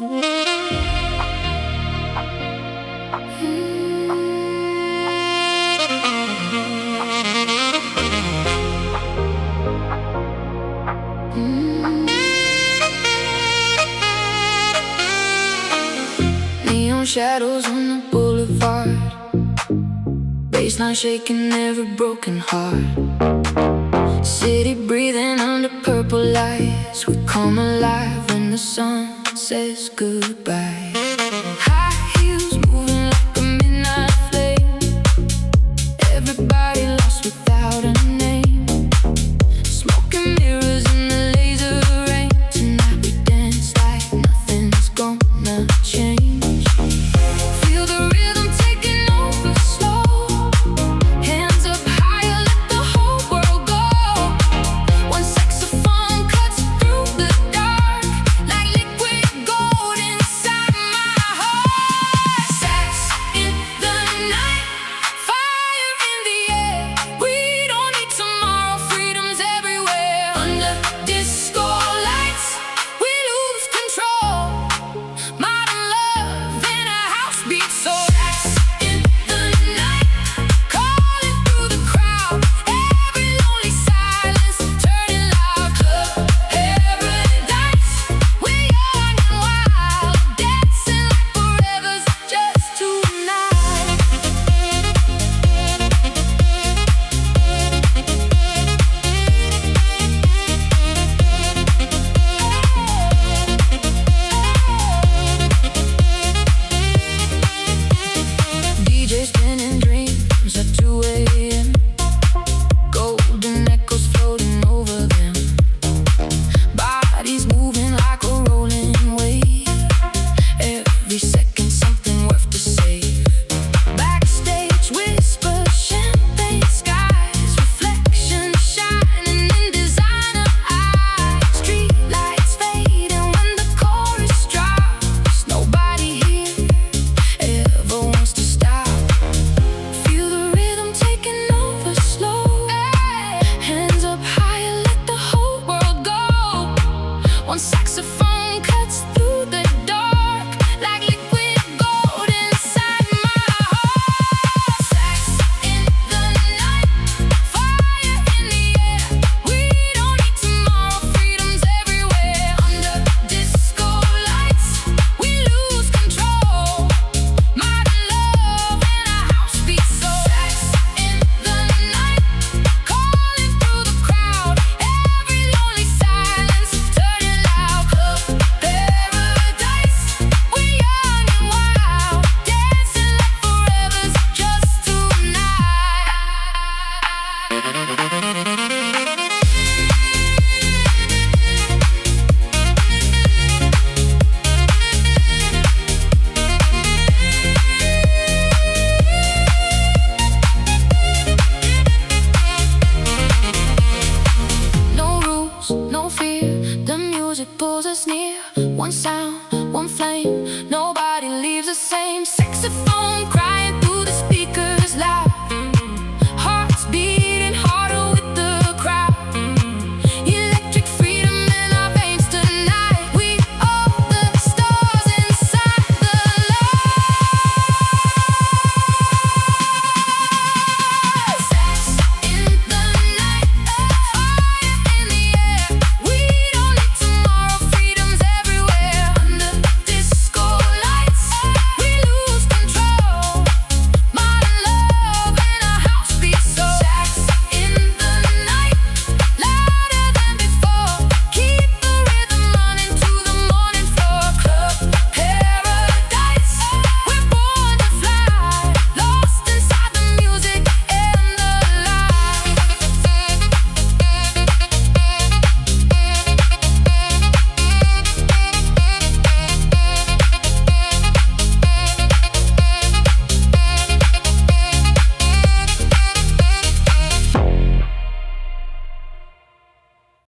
Neon shadows on the boulevard, baseline shaking every broken heart. City breathing under purple lights, we come alive when the sun says goodbye. High heels moving like a midnight flame, everybody lost without a name. Smoking mirrors in the laser rain, tonight we dance like nothing's gonna change. Feel the rhythm taking over slow, hands up higher, let the whole world go. One saxophone cuts through the dark like liquid gold inside my heart. Sax in the night, fire in the air. We don't need tomorrow, freedom's everywhere. Under disco lights, we lose control. Modern love in a house beat, so sax in the night, calling through the crowd. Every lonely silence turning loud. Club paradise, we're young and wild, dancing like forever's just tonight. DJ spinning dreams at 2 a.m. Golden echoes floating over them. Bodies moving like a rolling wave. Every second something worth to save. Backstage whispers, champagne skies, reflections shining in designer eyes. Street lights fading when the chorus drops. Nobody here ever wants to stop. Feel the rhythm taking over slow, hands up higher, let the whole world go. One saxophone cuts through the dark like liquid gold inside my heart. Sax in the night, fire in the air. We don't need tomorrow, freedom's everywhere. Under disco lights, we lose control. Modern love in a house beat, so sax in the night, calling through the crowd. Every lonely silence turning loud. Club paradise, we're young and wild, dancing like forever's just tonight. No rules, no fear, the music pulls us near. One sound, one flame, nobody leaves the same.